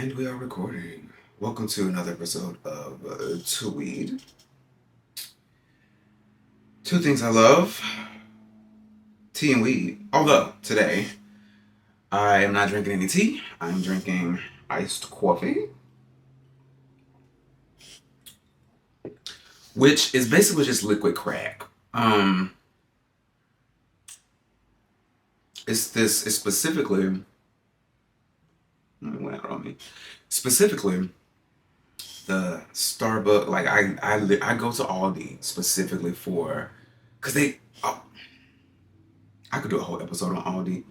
And we are recording. Welcome to another episode of TWEED. Two things I love, tea and weed. Although, today, I am not drinking any tea. I'm drinking iced coffee, which is basically just liquid crack. It's specifically, went out on me. Specifically, the Starbucks, like I go to Aldi specifically for, because I could do a whole episode on Aldi.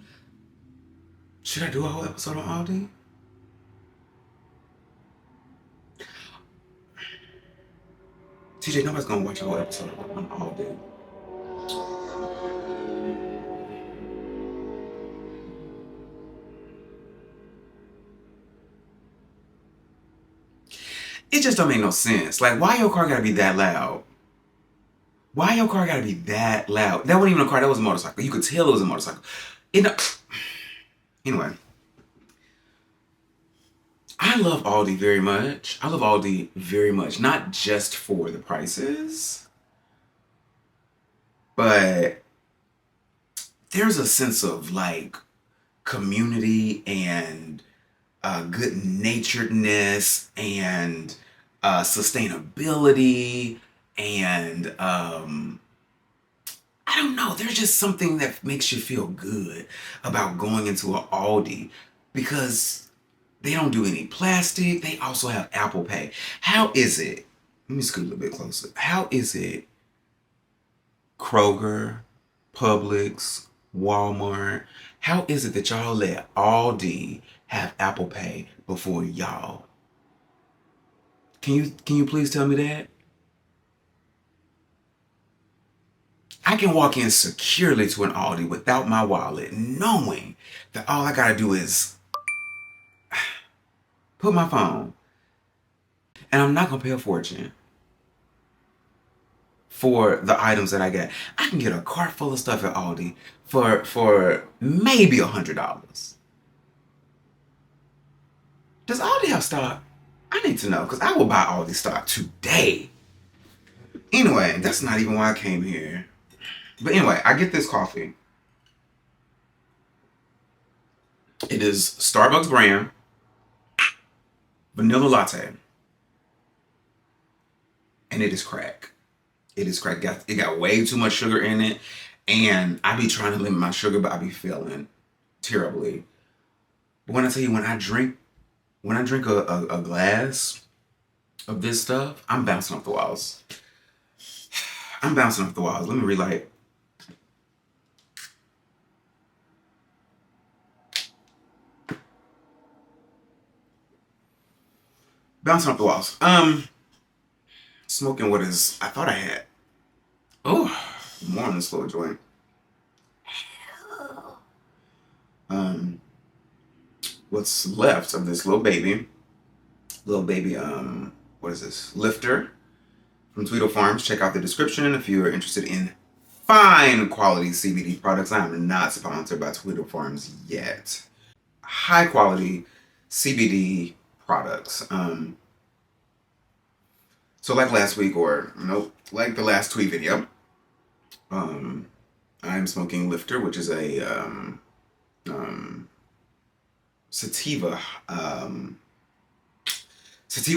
Should I do a whole episode on Aldi? TJ, nobody's gonna watch a whole episode on Aldi. It just don't make no sense. Like, why your car gotta be that loud? Why your car gotta be that loud? That wasn't even a car, that was a motorcycle. You could tell it was a motorcycle. Anyway. I love Aldi very much. I love Aldi very much. Not just for the prices, but there's a sense of like community and good naturedness and sustainability and I don't know. There's just something that makes you feel good about going into an Aldi because they don't do any plastic. They also have Apple Pay. How is it? Let me scoot a little bit closer. How is it Kroger, Publix, Walmart? How is it that y'all let Aldi have Apple Pay before y'all? Can you please tell me that? I can walk in securely to an Aldi without my wallet, knowing that all I gotta do is put my phone, and I'm not gonna pay a fortune for the items that I get. I can get a cart full of stuff at Aldi for maybe $100. Does Aldi have stock? I need to know, because I will buy Aldi stock today. Anyway, that's not even why I came here. But anyway, I get this coffee. It is Starbucks brand vanilla latte, and it is crack. It is crack. It got way too much sugar in it, and I be trying to limit my sugar, but I be feeling terribly. But when I tell you, when I drink a glass of this stuff, I'm bouncing off the walls. I'm bouncing off the walls. Let me relight. Bouncing off the walls. Smoking what is, I thought I had. Oh, more on the slow joint. What's left of this little baby, what is this? Lifter from Tweedle Farms. Check out the description if you are interested in fine quality CBD products. I am not sponsored by Tweedle Farms yet. High quality CBD products. So like last week, or nope, like the last tweet video, I'm smoking Lifter, which is a sativa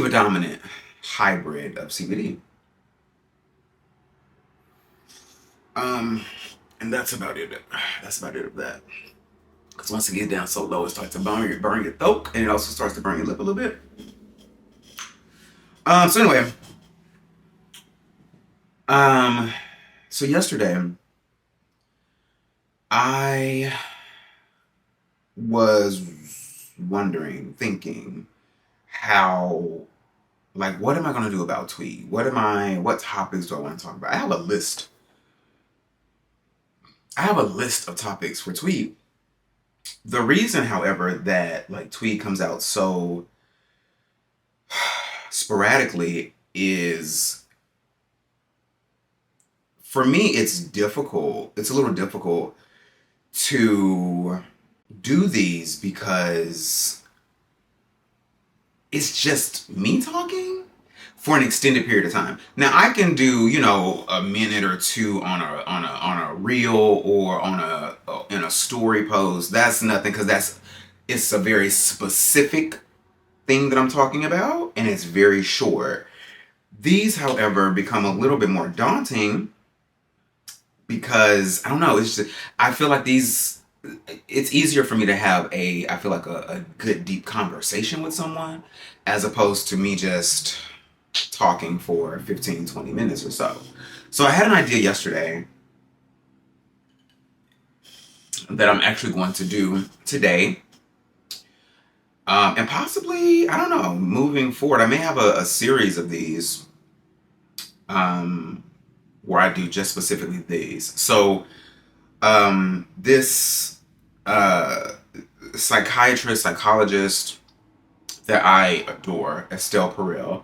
dominant hybrid of CBD. And that's about it. That's about it of that. Because once it gets down so low, it starts to burn your throat, and it also starts to burn your lip a little bit. So anyway, so yesterday, I was thinking how, like, what am I going to do about tweed? What topics do I want to talk about? I have a list of topics for tweed. The reason, however, that like tweed comes out so sporadically is, for me, it's difficult. It's a little difficult to do these because it's just me talking for an extended period of time. Now I can do, you know, a minute or two on a reel or on a in a story post. That's nothing because it's a very specific thing that I'm talking about and it's very short. These, however, become a little bit more daunting because I don't know, it's just I feel like these it's easier for me to have I feel like a good deep conversation with someone as opposed to me just talking for 15-20 minutes or so. So I had an idea yesterday that I'm actually going to do today. And possibly, I don't know, moving forward, I may have a series of these where I do just specifically these. So this psychologist that I adore, Esther Perel.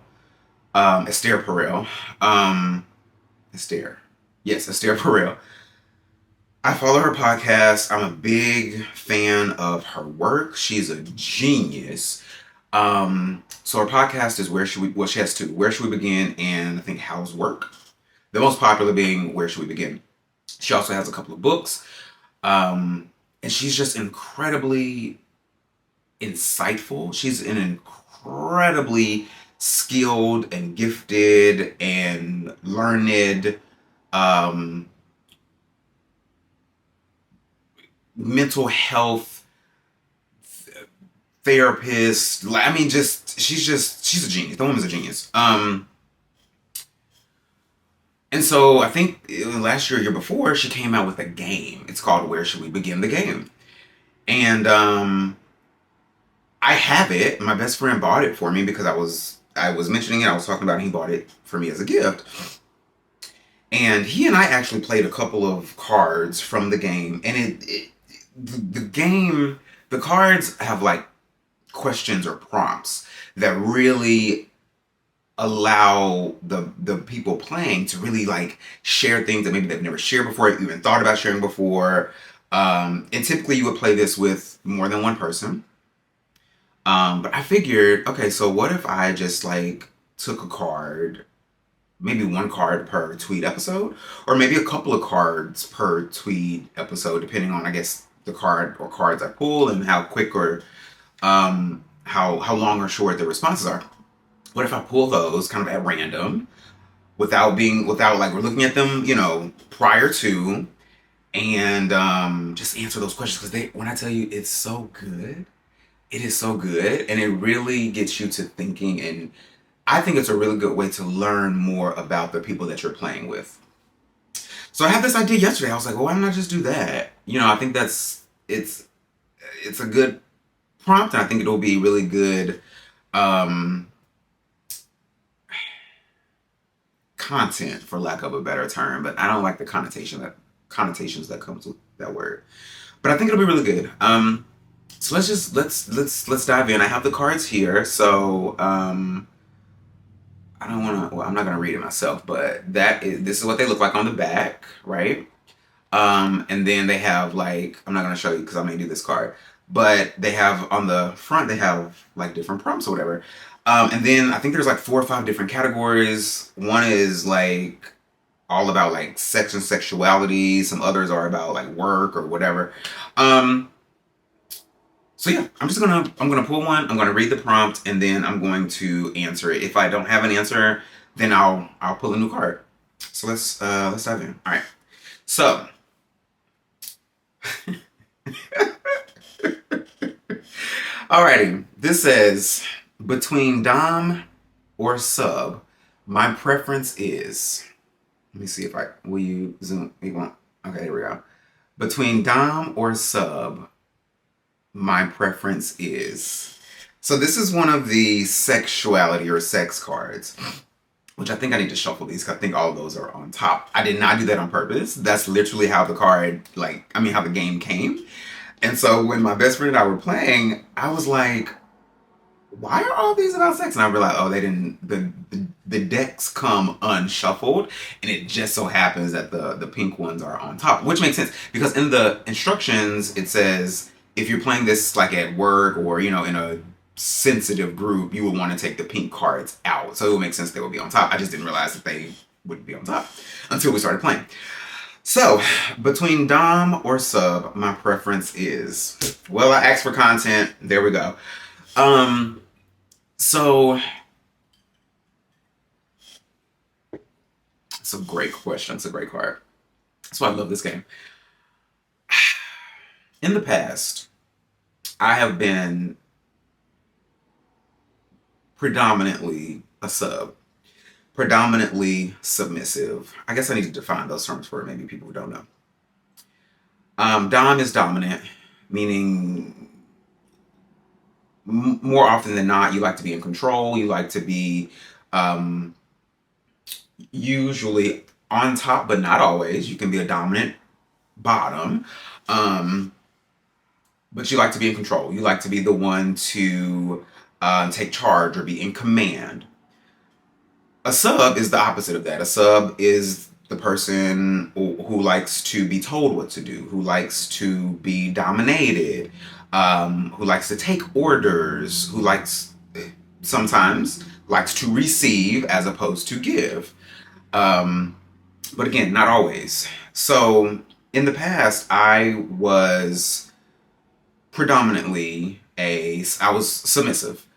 I follow her podcast. I'm a big fan of her work. She's a genius. So her podcast is she has two, Where Should We Begin and I think How's Work. The most popular being Where Should We Begin. She also has a couple of books. And she's just incredibly insightful. She's an incredibly skilled and gifted and learned mental health therapist. I mean, she's a genius. The woman's a genius. And so I think last year, year before, she came out with a game. It's called Where Should We Begin the Game? And I have it. My best friend bought it for me because I was mentioning it. I was talking about it. He bought it for me as a gift. And he and I actually played a couple of cards from the game. And the cards have like questions or prompts that really allow the people playing to really like share things that maybe they've never shared before, even thought about sharing before. And typically you would play this with more than one person. But I figured, okay, so what if I just like took a card, maybe one card per tweet episode, or maybe a couple of cards per tweet episode, depending on, I guess, the card or cards I pull and how quick or how long or short the responses are. What if I pull those kind of at random without like we're looking at them, you know, prior to, and just answer those questions because when I tell you it's so good, it is so good and it really gets you to thinking, and I think it's a really good way to learn more about the people that you're playing with. So I had this idea yesterday. I was like, well, why don't I just do that? You know, I think it's a good prompt, and I think it'll be really good content, for lack of a better term, but I don't like the connotations that comes with that word. But I think it'll be really good. So let's dive in. I have the cards here, so I don't want to. Well, I'm not gonna read it myself, but this is what they look like on the back, right? And then they have like, I'm not gonna show you because I may do this card, but they have on the front they have like different prompts or whatever. And then I think there's like 4 or 5 different categories. One is like all about like sex and sexuality. Some others are about like work or whatever. So yeah, I'm gonna pull one. I'm gonna read the prompt and then I'm going to answer it. If I don't have an answer, then I'll pull a new card. So let's dive in. All right. So alrighty. This says, between Dom or sub, my preference is. Let me see if will you zoom? You want? Okay, here we go. Between Dom or sub, my preference is. So this is one of the sexuality or sex cards, which I think I need to shuffle these because I think all of those are on top. I did not do that on purpose. That's literally how the card, how the game came. And so when my best friend and I were playing, I was like, why are all these about sex? And I realized, oh, they didn't, the decks come unshuffled, and it just so happens that the pink ones are on top, which makes sense because in the instructions, it says, if you're playing this like at work or, you know, in a sensitive group, you would want to take the pink cards out. So it would make sense they would be on top. I just didn't realize that they wouldn't be on top until we started playing. So, between Dom or Sub, my preference is, well, I asked for content. There we go. So, it's a great question. It's a great card. That's why I love this game. In the past, I have been predominantly a sub, predominantly submissive. I guess I need to define those terms for maybe people who don't know. Dom is dominant, meaning more often than not, you like to be in control. You like to be usually on top, but not always. You can be a dominant bottom. But you like to be in control. You like to be the one to take charge or be in command. A sub is the opposite of that. A sub is the person who likes to be told what to do, who likes to be dominated, who likes to take orders, who sometimes likes to receive as opposed to give. But again, not always. So in the past, I was predominantly I was submissive.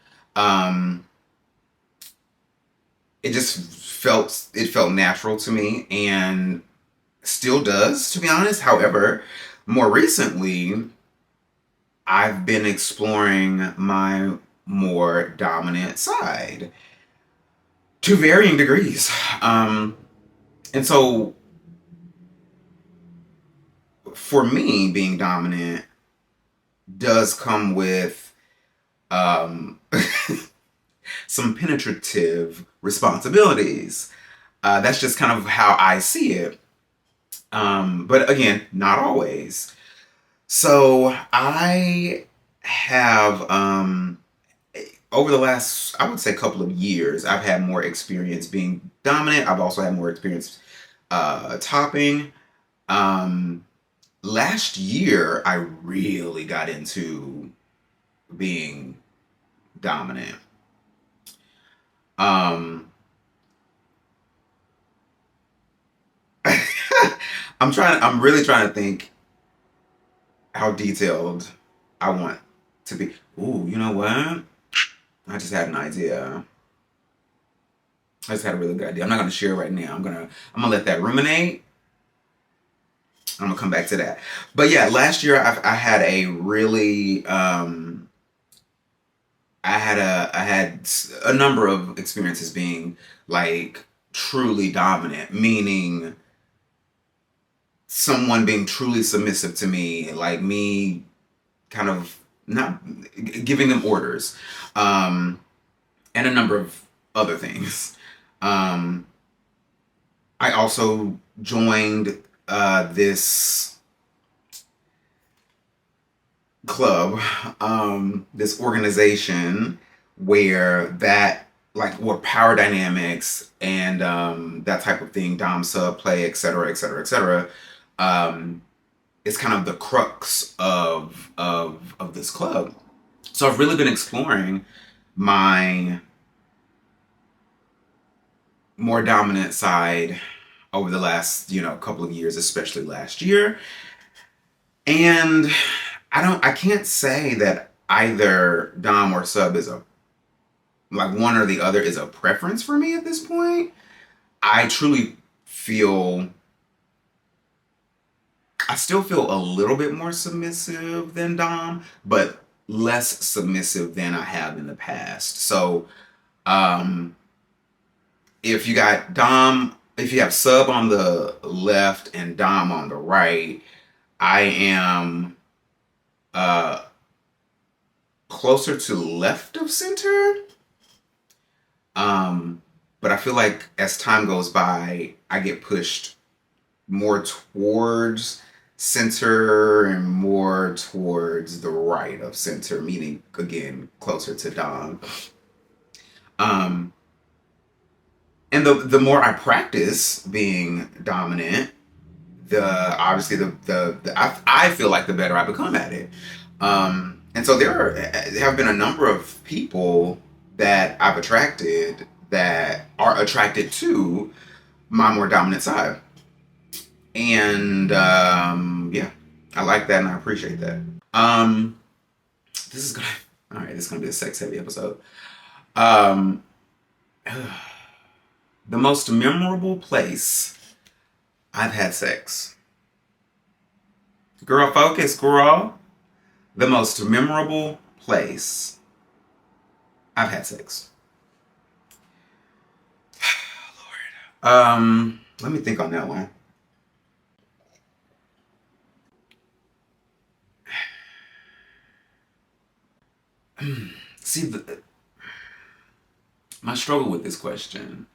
It just felt natural to me and still does, to be honest. However, more recently, I've been exploring my more dominant side to varying degrees. And so for me, being dominant does come with some penetrative responsibilities. That's just kind of how I see it. But again, not always. So I have, over the last, I would say, couple of years, I've had more experience being dominant. I've also had more experience topping. Last year, I really got into being dominant. I'm really trying to think how detailed I want to be. Ooh, you know what? I just had an idea. I just had a really good idea. I'm not gonna share it right now. I'm gonna let that ruminate. I'm gonna come back to that. But yeah, last year I had a really I had a number of experiences being like truly dominant, meaning someone being truly submissive to me, like me kind of not giving them orders, and a number of other things. I also joined this club, this organization where power dynamics and that type of thing, dom sub play, etc., etc., etc., is kind of the crux of this club. So I've really been exploring my more dominant side over the last couple of years, especially last year, and I can't say that either dom or sub is one or the other is a preference for me at this point. I truly feel, I still feel a little bit more submissive than dom, but less submissive than I have in the past. So, if you have sub on the left and dom on the right, I am closer to left of center. But I feel like as time goes by, I get pushed more towards center and more towards the right of center, meaning again closer to dom. And the more I practice being dominant, I feel like the better I become at it. And so have been a number of people that I've attracted that are attracted to my more dominant side. And yeah, I like that and I appreciate that. This is gonna all right, this is gonna be a sex heavy episode. Um the most memorable place I've had sex. Girl, focus, girl. The most memorable place I've had sex. Lord. Let me think on that one. See, my struggle with this question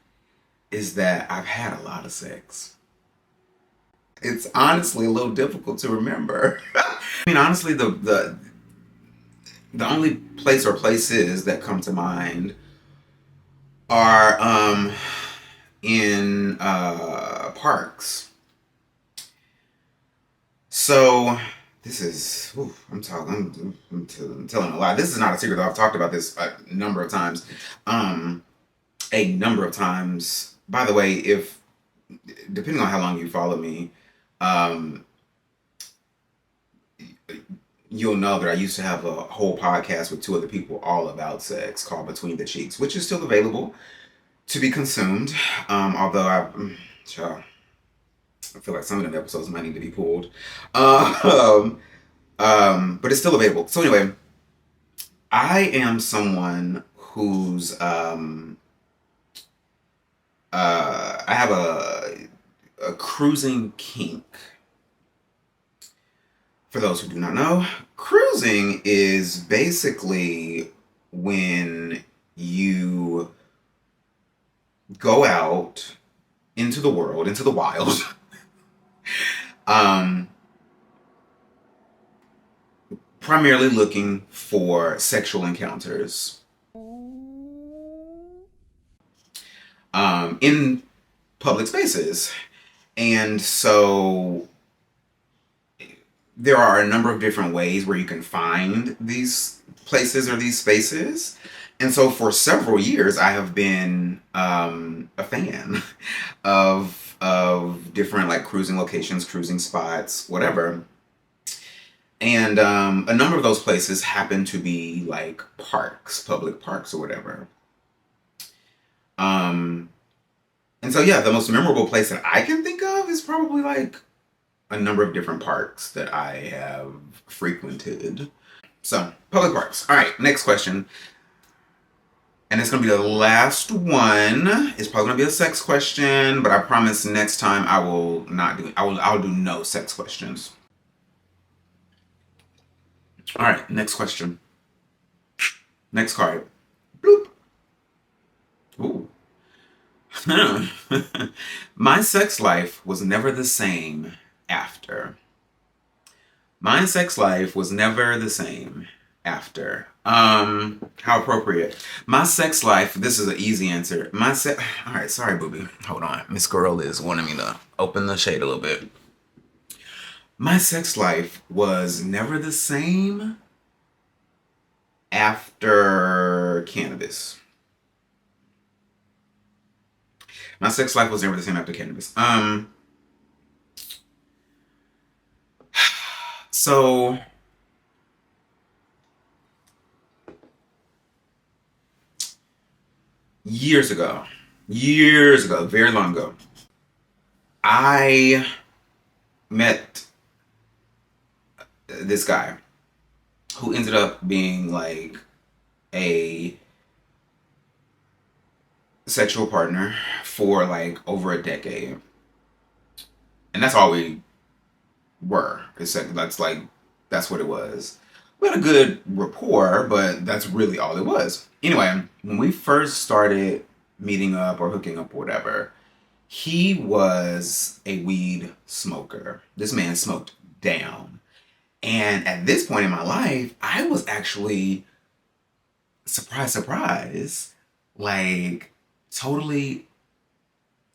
is that I've had a lot of sex. It's honestly a little difficult to remember. I mean, honestly, the only place or places that come to mind are in parks. So this is, I'm telling a lie. This is not a secret. I've talked about this a number of times. A number of times. By the way, if depending on how long you follow me, you'll know that I used to have a whole podcast with two other people all about sex called Between the Cheeks, which is still available to be consumed. Although I feel like some of the episodes might need to be pulled. But it's still available. So anyway, I am someone who's I have a cruising kink. For those who do not know, cruising is basically when you go out into the world, into the wild, primarily looking for sexual encounters in public spaces. And so there are a number of different ways where you can find these places or these spaces. And so for several years, I have been a fan of different like cruising locations, cruising spots, whatever. And a number of those places happen to be like parks, public parks or whatever. And so yeah, the most memorable place that I can think of is probably like a number of different parks that I have frequented. So, public parks. All right, next question. And it's going to be the last one. It's probably going to be a sex question, but I promise next time I will not do it. I'll do no sex questions. All right, next question. Next card. Bloop. Ooh. My sex life was never the same after. My sex life was never the same after. How appropriate. My sex life, this is an easy answer. All right, sorry, booby. Hold on. Miss Girl is wanting me to open the shade a little bit. My sex life was never the same after cannabis. My sex life was never the same after cannabis. So years ago, very long ago, I met this guy who ended up being like a sexual partner for like over a decade. And that's all we were. That's what it was. We had a good rapport, but that's really all it was. Anyway, when we first started meeting up or hooking up or whatever, he was a weed smoker. This man smoked down. And at this point in my life, I was actually, surprise, like totally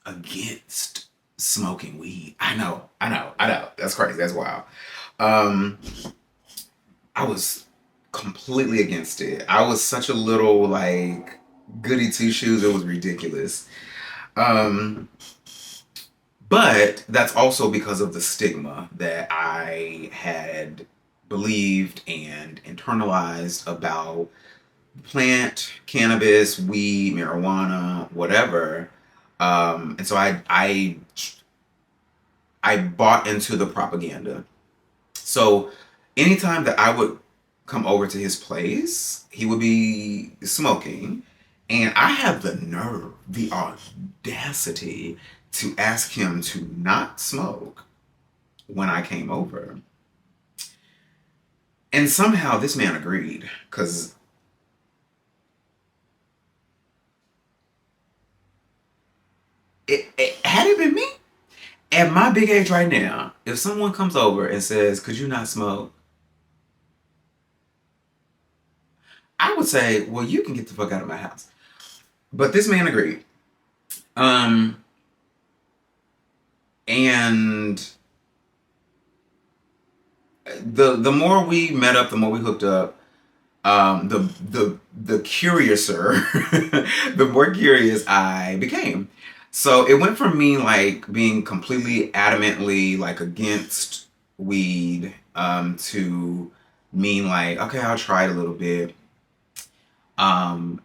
against smoking weed. I know. That's crazy. That's wild. I was completely against it. I was such a little like goody two shoes. It was ridiculous. Um, but that's also because of the stigma that I had believed and internalized about plant, cannabis, weed, marijuana, whatever. And so I bought into the propaganda. So anytime that I would come over to his place, he would be smoking. And I had the nerve, the audacity to ask him to not smoke when I came over. And somehow this man agreed, because had it been me, at my big age right now, if someone comes over and says, "Could you not smoke?" I would say, "Well, you can get the fuck out of my house." But this man agreed. Um, and the more we met up, the more we hooked up, the curiouser, the more curious I became. So it went from me like being completely adamantly like against weed, to me like, okay, I'll try it a little bit. Um,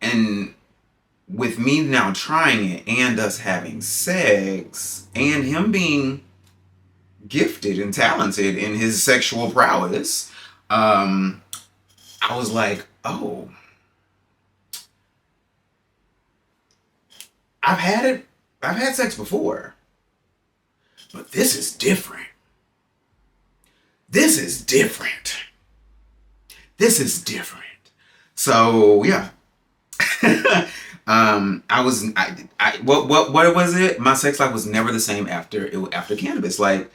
and with me now trying it and us having sex and him being gifted and talented in his sexual prowess, I was like, oh, I've had it. I've had sex before, but this is different. This is different. This is different. So yeah. What was it? My sex life was never the same after cannabis. Like,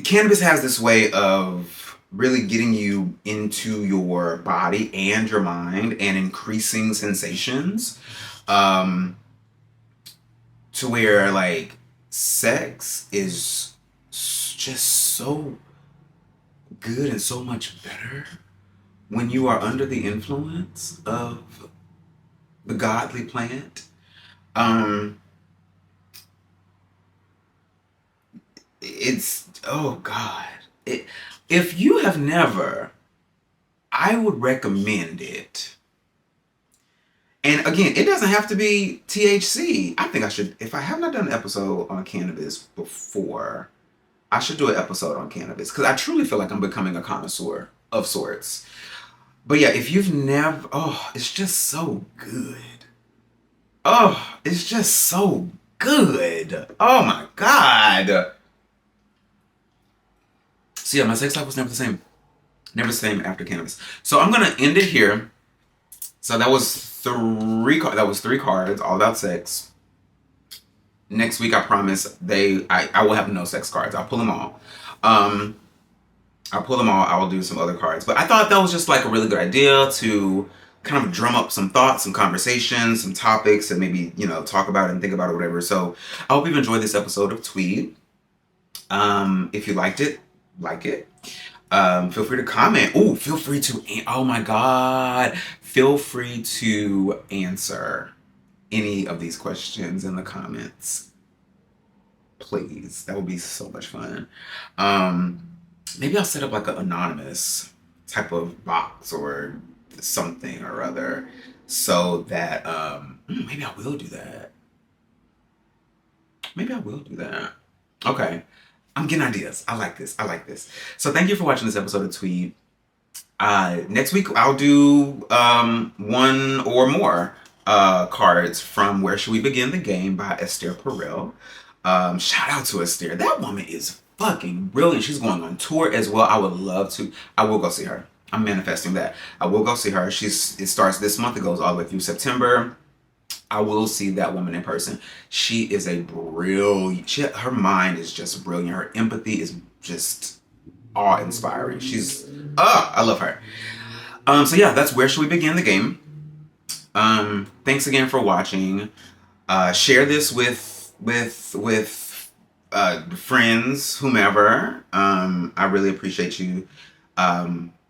cannabis has this way of really getting you into your body and your mind and increasing sensations, um, to where like sex is just so good and so much better when you are under the influence of the godly plant. Um, it's, oh God. It, if you have never, I would recommend it. And again, it doesn't have to be THC. I think I should, if I have not done an episode on cannabis before, I should do an episode on cannabis because I truly feel like I'm becoming a connoisseur of sorts. But yeah, if you've never, oh, it's just so good. Oh, it's just so good. Oh my God. So yeah, my sex life was never the same. Never the same after cannabis. So I'm gonna end it here. So that was three cards, all about sex. Next week, I promise I will have no sex cards. I'll pull them all. I'll pull them all. I will do some other cards. But I thought that was just like a really good idea to kind of drum up some thoughts, some conversations, some topics, and maybe, talk about it and think about it, whatever. So I hope you've enjoyed this episode of Tweed. If you liked it, like it. Feel free to comment. Oh, feel free to, oh my God. Feel free to answer any of these questions in the comments. Please. That would be so much fun. Maybe I'll set up like an anonymous type of box or something or other so that, maybe I will do that. Maybe I will do that. Okay. I'm getting ideas. I like this. So thank you for watching this episode of Tweed. Next week I'll do one or more cards from Where Should We Begin the Game by Esther Perel. Shout out to Esther. That woman is fucking brilliant. She's going on tour as well. I would love to. I will go see her. I'm manifesting that. I will go see her. It starts this month. It goes all the way through September. I will see that woman in person. She is a brilliant, her mind is just brilliant. Her empathy is just awe-inspiring. I love her. So yeah, that's Where Should We Begin the Game. Thanks again for watching. Share this with friends, whomever. I really appreciate you.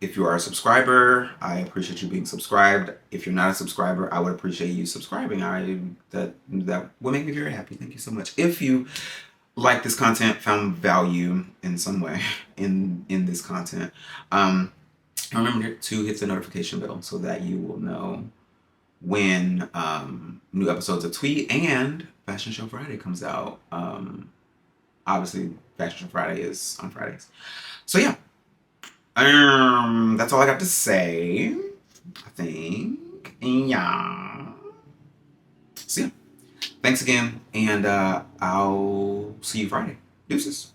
If you are a subscriber, I appreciate you being subscribed. If you're not a subscriber, I would appreciate you subscribing. That would make me very happy. Thank you so much. If you like this content, found value in some way in this content, remember to hit the notification bell so that you will know when new episodes of Tweed and Fashion Show Friday comes out. Obviously, Fashion Show Friday is on Fridays. So yeah, that's all I got to say, I think. Yeah. So yeah, thanks again, and I'll see you Friday. Deuces.